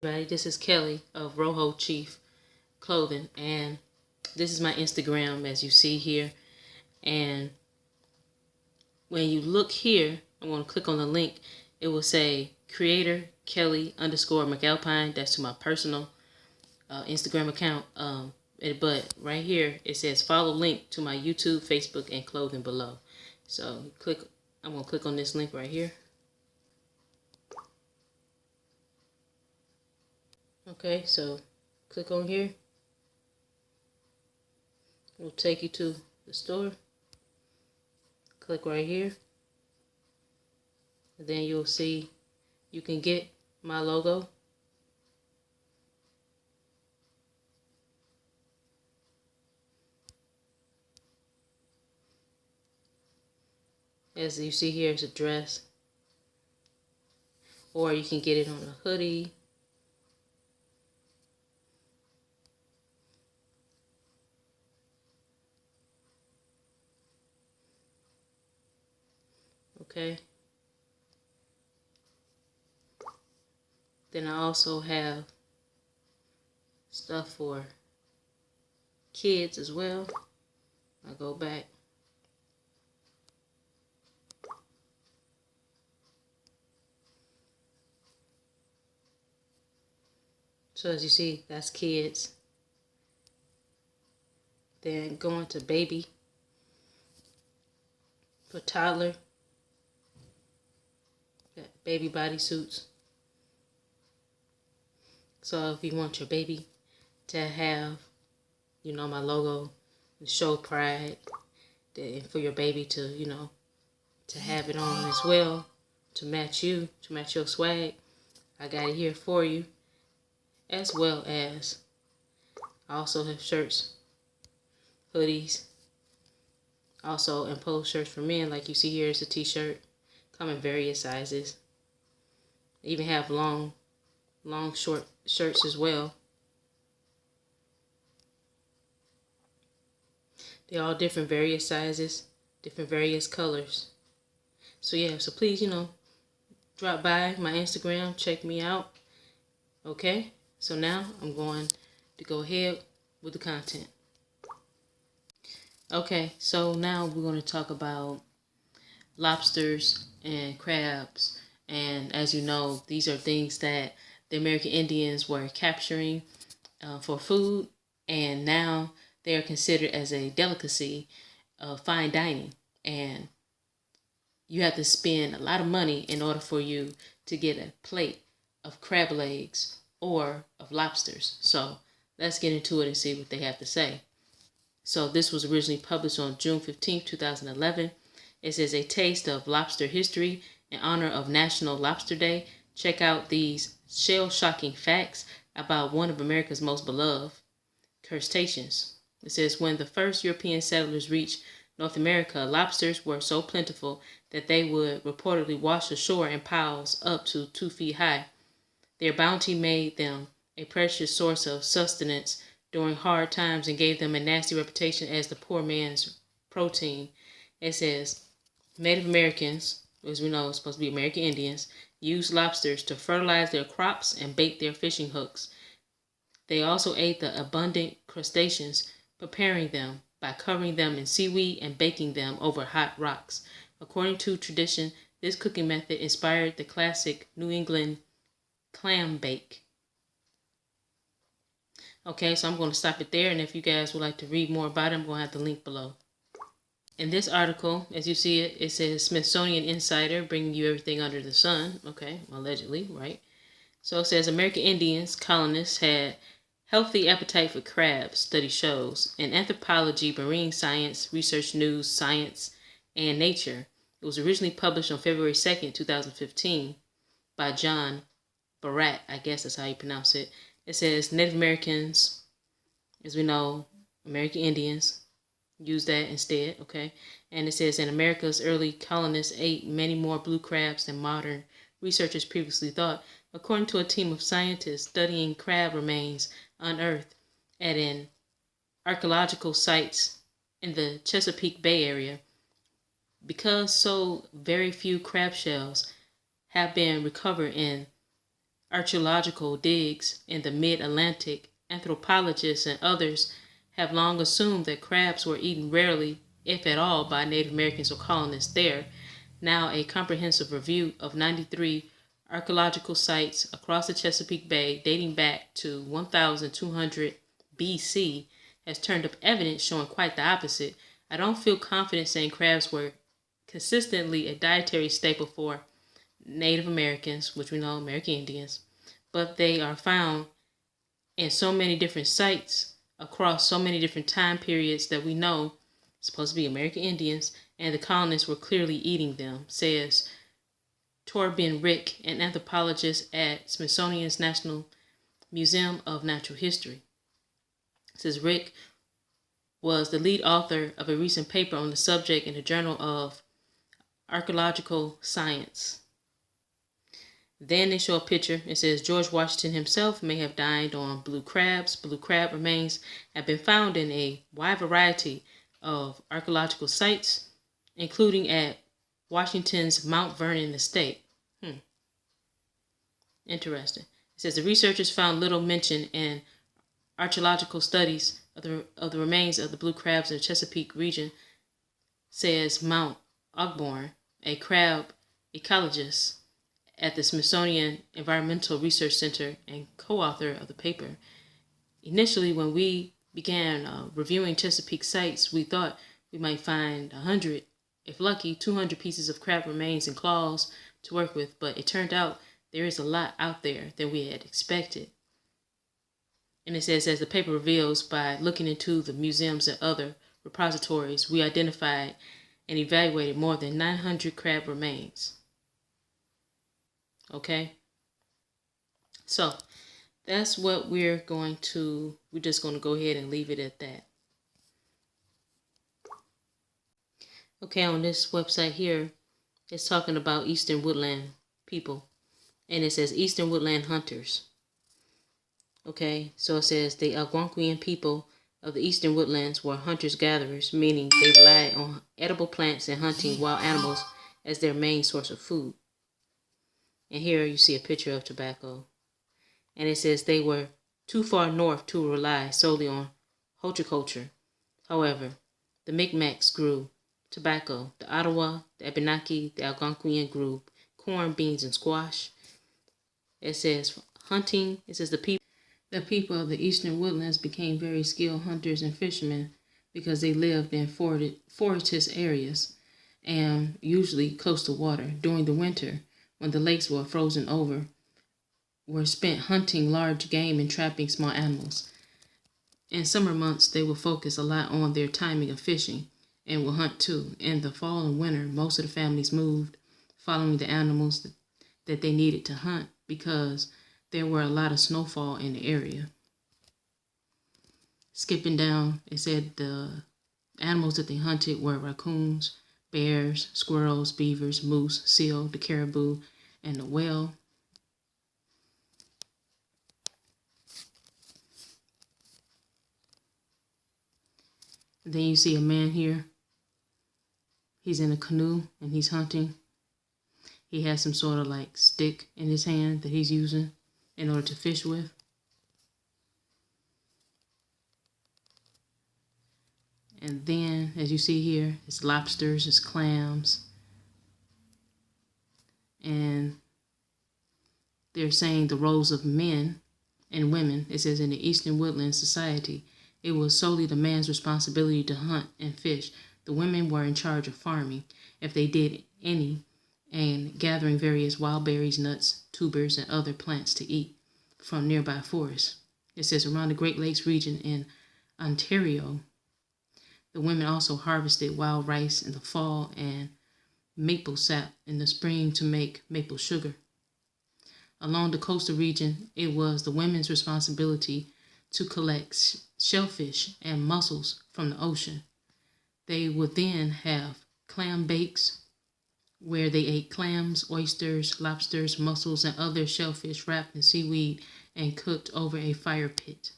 Everybody, this is Kelly of Roho Chief Clothing, and this is my Instagram, as you see here. And when you look here, I'm going to click on the link. It will say creator Kelly _ McAlpine. That's to my personal Instagram account. But right here it says follow link to my YouTube, Facebook, and clothing below. So I'm going to click on this link right here. Okay, so click on here. It will take you to the store. Click right here. And then you'll see you can get my logo. As you see here, it's a dress. Or you can get it on a hoodie. Okay. Then I also have stuff for kids as well. I go back. So as you see, that's kids. Then going to baby. For toddler. Got baby bodysuits. So if you want your baby to have, my logo, show pride, for your baby to, to have it on as well, to match you, to match your swag, I got it here for you. As well as I also have shirts, hoodies, also and polo shirts for men. Like you see here, it's a t-shirt, come in various sizes. I even have long short shirts as well. They're all different various sizes, different various colors. So yeah, so please, drop by my Instagram, check me out. Okay, so now I'm going to go ahead with the content. Okay, so now we're going to talk about lobsters and crabs. And as you know, these are things that the American Indians were capturing for food, and now they are considered as a delicacy of fine dining. And you have to spend a lot of money in order for you to get a plate of crab legs or of lobsters. So let's get into it and see what they have to say. So this was originally published on June 15, 2011. It says a taste of lobster history in honor of National Lobster Day. Check out these shell-shocking facts about one of America's most beloved crustaceans. It says when the first European settlers reached North America, lobsters were so plentiful that they would reportedly wash ashore in piles up to 2 feet high. Their bounty made them a precious source of sustenance during hard times and gave them a nasty reputation as the poor man's protein. It says Native Americans, as we know, it's supposed to be American Indians, used lobsters to fertilize their crops and bait their fishing hooks. They also ate the abundant crustaceans, preparing them by covering them in seaweed and baking them over hot rocks. According to tradition, this cooking method inspired the classic New England clam bake. Okay, so I'm going to stop it there, and if you guys would like to read more about it, I'm going to have the link below. In this article, as you see it, it says Smithsonian Insider bringing you everything under the sun. Okay, allegedly, right? So it says American Indians, colonists, had healthy appetite for crabs, study shows. In Anthropology, Marine Science, Research News, Science, and Nature. It was originally published on February 2nd, 2015 by John Barat, I guess that's how you pronounce it. It says Native Americans, as we know, American Indians, use that instead, okay? And it says in America's early colonists ate many more blue crabs than modern researchers previously thought. According to a team of scientists studying crab remains unearthed at an archaeological sites in the Chesapeake Bay area, because so very few crab shells have been recovered in archaeological digs in the mid-Atlantic, anthropologists and others have long assumed that crabs were eaten rarely, if at all, by Native Americans or colonists there. Now, a comprehensive review of 93 archaeological sites across the Chesapeake Bay dating back to 1200 BC has turned up evidence showing quite the opposite. I don't feel confident saying crabs were consistently a dietary staple for Native Americans, which we know American Indians, but they are found in so many different sites across so many different time periods that we know it's supposed to be American Indians, and the colonists were clearly eating them, says Torben Rick, an anthropologist at Smithsonian's National Museum of Natural History. It says Rick was the lead author of a recent paper on the subject in the Journal of Archaeological Science. Then they show a picture. It says George Washington himself may have dined on blue crabs. Blue crab remains have been found in a wide variety of archaeological sites, including at Washington's Mount Vernon estate. Interesting. It says the researchers found little mention in archaeological studies of the remains of the blue crabs in the Chesapeake region, says Mount Ogborn, a crab ecologist at the Smithsonian Environmental Research Center and co-author of the paper. Initially, when we began reviewing Chesapeake sites, we thought we might find 100, if lucky, 200 pieces of crab remains and claws to work with, but it turned out there is a lot out there than we had expected. And it says, as the paper reveals, by looking into the museums and other repositories, we identified and evaluated more than 900 crab remains. Okay? So, that's what we're just going to go ahead and leave it at that. Okay, on this website here, it's talking about Eastern Woodland people. And it says Eastern Woodland hunters. Okay, so it says the Algonquian people of the Eastern Woodlands were hunters-gatherers, meaning they relied on edible plants and hunting wild animals as their main source of food. And here you see a picture of tobacco. And it says they were too far north to rely solely on horticulture. However, the Micmacs grew tobacco, the Ottawa, the Abenaki, the Algonquian grew corn, beans, and squash. It says hunting. It says the people of the Eastern Woodlands became very skilled hunters and fishermen because they lived in forest areas and usually close to water. During the winter, when the lakes were frozen over, were spent hunting large game and trapping small animals. In summer months, they will focus a lot on their timing of fishing and will hunt too. In the fall and winter, most of the families moved, following the animals that they needed to hunt because there were a lot of snowfall in the area. Skipping down, it said the animals that they hunted were raccoons, bears, squirrels, beavers, moose, seal, the caribou, and the whale. Then you see a man here. He's in a canoe and he's hunting. He has some sort of like stick in his hand that he's using in order to fish with. And then, as you see here, it's lobsters, it's clams. And they're saying the roles of men and women. It says in the Eastern Woodland society, it was solely the man's responsibility to hunt and fish. The women were in charge of farming, if they did any, and gathering various wild berries, nuts, tubers, and other plants to eat from nearby forests. It says around the Great Lakes region in Ontario, the women also harvested wild rice in the fall and maple sap in the spring to make maple sugar. Along the coastal region, it was the women's responsibility to collect shellfish and mussels from the ocean. They would then have clam bakes, where they ate clams, oysters, lobsters, mussels, and other shellfish wrapped in seaweed and cooked over a fire pit.